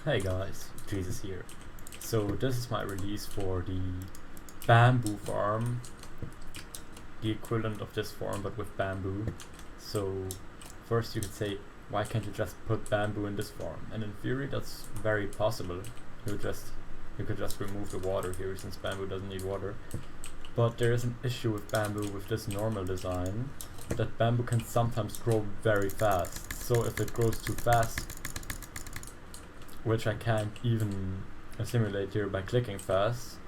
Hey guys, Jesus here. So this is my release for the bamboo farm, the equivalent of this farm but with bamboo. So first you could say, why can't you just put bamboo in this farm? And in theory that's very possible. You could just remove the water here since bamboo doesn't need water. But there is an issue with bamboo with this normal design, that bamboo can sometimes grow very fast. So if it grows too fast, which I can't even simulate here by clicking fast,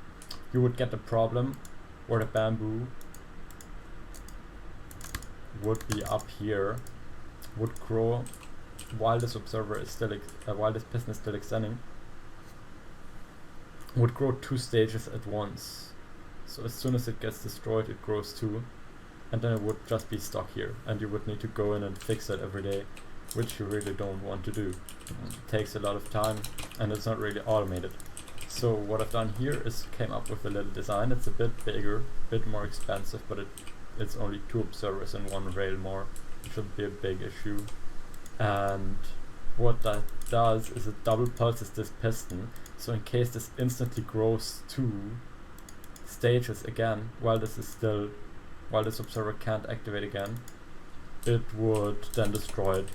you would get the problem where the bamboo would be up here, would grow while this observer is still while this piston is still extending, would grow 2 stages at once. So as soon as it gets destroyed, it grows 2, and then it would just be stuck here, and you would need to go in and fix it every day, which you really don't want to do. It takes a lot of time and it's not really automated. So what I've done here is came up with a little design. It's a bit bigger, a bit more expensive, but it's only 2 observers and 1 rail more. It shouldn't be a big issue. And what that does is it double pulses this piston, so in case this instantly grows 2 stages again while this observer can't activate again, it would then destroy it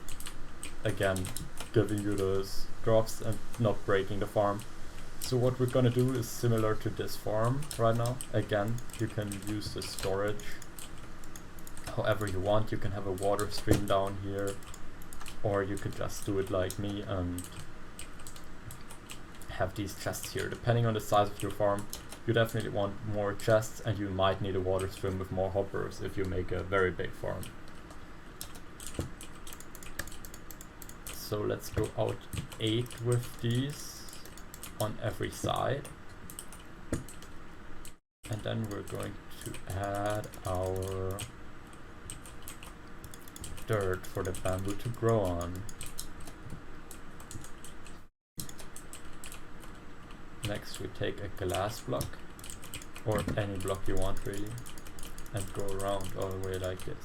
again, giving you those drops and not breaking the farm. So what we're gonna do is similar to this farm right now. Again, you can use the storage however you want. You can have a water stream down here, or you could just do it like me and have these chests here. Depending on the size of your farm, you definitely want more chests, and you might need a water stream with more hoppers if you make a very big farm. So let's go out 8 with these on every side. And then we're going to add our dirt for the bamboo to grow on. Next we take a glass block, or any block you want really, and go around all the way like this.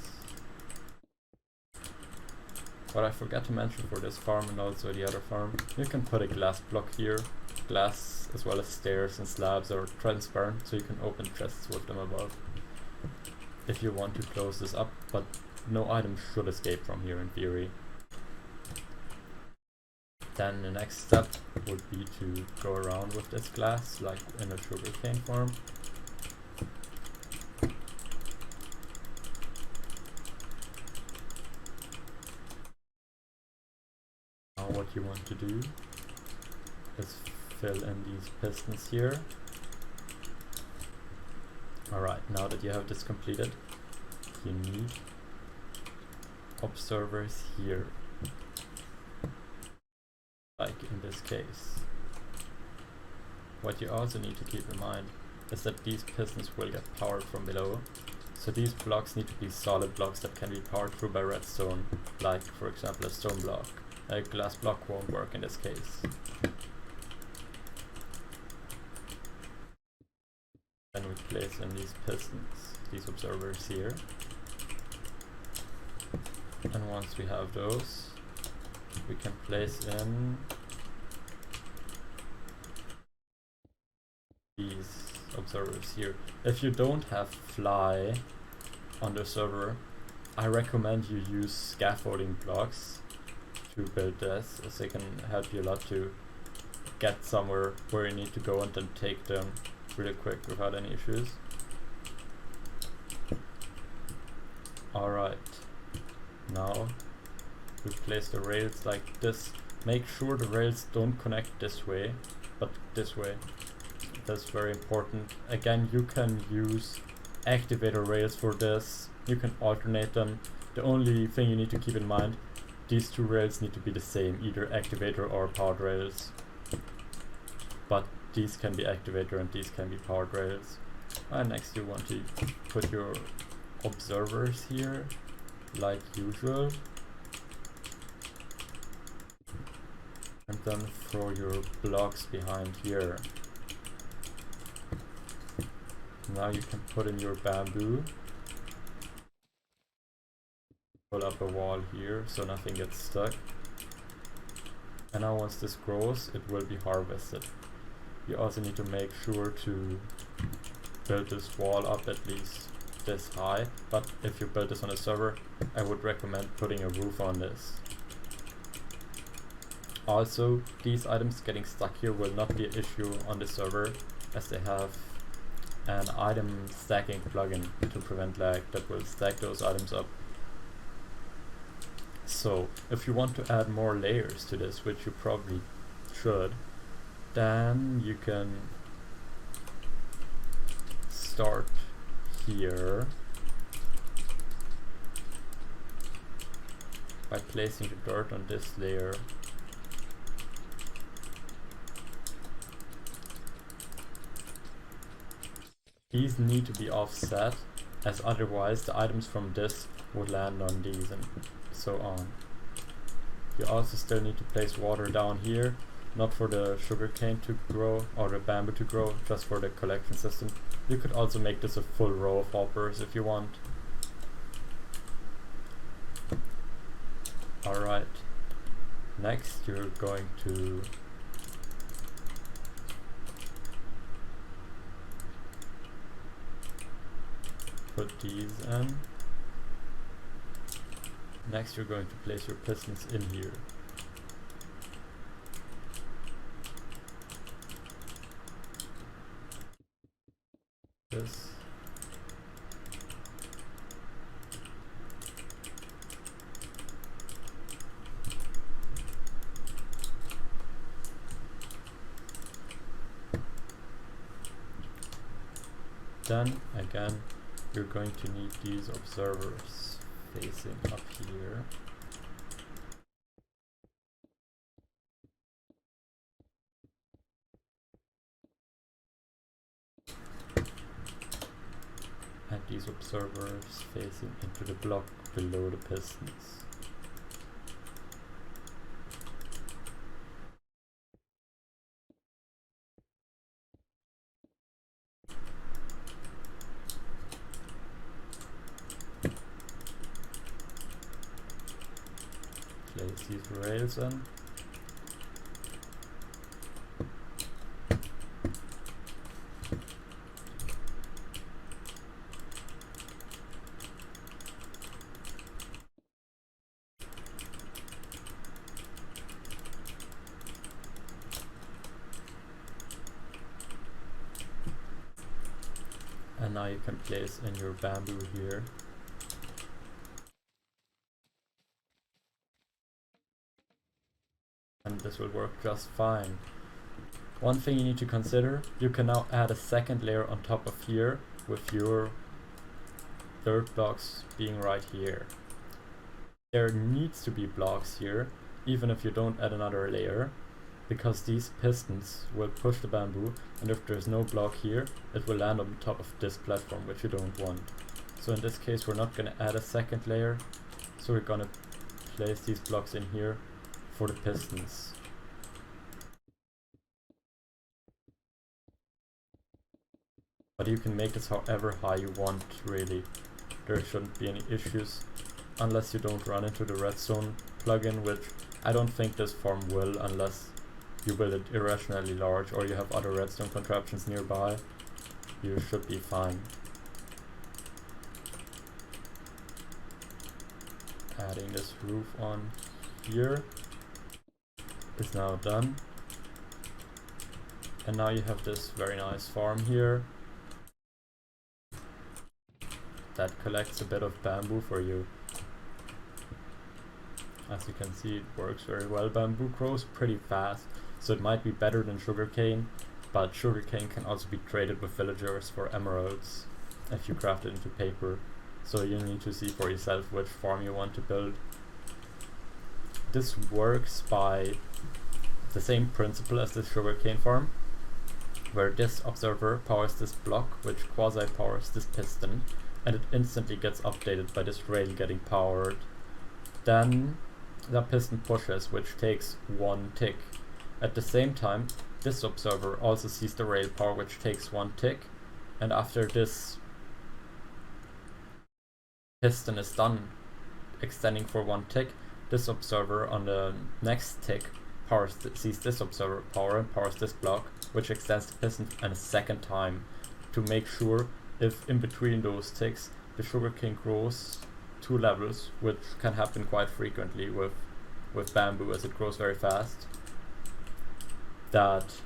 What I forgot to mention for this farm and also the other farm, you can put a glass block here. Glass as well as stairs and slabs are transparent, so you can open chests with them above if you want to close this up, but no item should escape from here in theory. Then the next step would be to go around with this glass like in a sugarcane farm. Now what you want to do is fill in these pistons here. Alright, now that you have this completed, you need observers here, like in this case. What you also need to keep in mind is that these pistons will get powered from below, so these blocks need to be solid blocks that can be powered through by redstone, like for example a stone block. A glass block won't work in this case. Then we place in these pistons, these observers here. And once we have those, we can place in these observers here. If you don't have fly on the server, I recommend you use scaffolding blocks to build this, as they can help you a lot to get somewhere where you need to go and then take them really quick without any issues. Alright, now we place the rails like this. Make sure the rails don't connect this way, but this way. That's very important. Again, you can use activator rails for this. You can alternate them. The only thing you need to keep in mind, these 2 rails need to be the same, either activator or powered rails. But these can be activator and these can be powered rails. And next you want to put your observers here, like usual. And then throw your blocks behind here. Now you can put in your bamboo. Pull up a wall here so nothing gets stuck. And now once this grows, it will be harvested. You also need to make sure to build this wall up at least this high, but if you build this on a server, I would recommend putting a roof on this. Also, these items getting stuck here will not be an issue on the server, as they have an item stacking plugin to prevent lag that will stack those items up. So, if you want to add more layers to this, which you probably should, then you can start here by placing the dirt on this layer. These need to be offset, as otherwise the items from this would land on these and so on. You also still need to place water down here, not for the sugarcane to grow or the bamboo to grow, just for the collection system. You could also make this a full row of hoppers if you want. Alright, next you're going to put these in. Next you're going to place your pistons in here. This. Then again, you're going to need these observers facing up here. And these observers facing into the block below the pistons. Place these rails in. And now you can place in your bamboo here. And this will work just fine. One thing you need to consider, you can now add a second layer on top of here with your dirt blocks being right here. There needs to be blocks here, even if you don't add another layer, because these pistons will push the bamboo, and if there's no block here, it will land on top of this platform, which you don't want. So in this case we're not going to add a second layer, so we're going to place these blocks in here for the pistons. But you can make this however high you want, really. There shouldn't be any issues, unless you don't run into the redstone plugin, which I don't think this farm will, unless you build it irrationally large or you have other redstone contraptions nearby. You should be fine. Adding this roof on here is now done. And now you have this very nice farm here that collects a bit of bamboo for you. As you can see, it works very well. Bamboo grows pretty fast, so it might be better than sugarcane, but sugarcane can also be traded with villagers for emeralds if you craft it into paper. So you need to see for yourself which farm you want to build. This works by the same principle as the sugarcane farm, where this observer powers this block, which quasi powers this piston, and it instantly gets updated by this rail getting powered. Then the piston pushes, which takes 1 tick. At the same time, this observer also sees the rail power, which takes 1 tick, and after this piston is done extending for 1 tick, this observer on the next tick sees this observer power and powers this block, which extends the piston a second time to make sure if in between those ticks the sugarcane grows 2 levels, which can happen quite frequently with bamboo as it grows very fast, that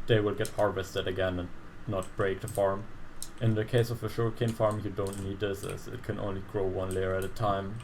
they will get harvested again and not break the farm. In the case of a sugarcane farm, you don't need this, as it can only grow 1 layer at a time.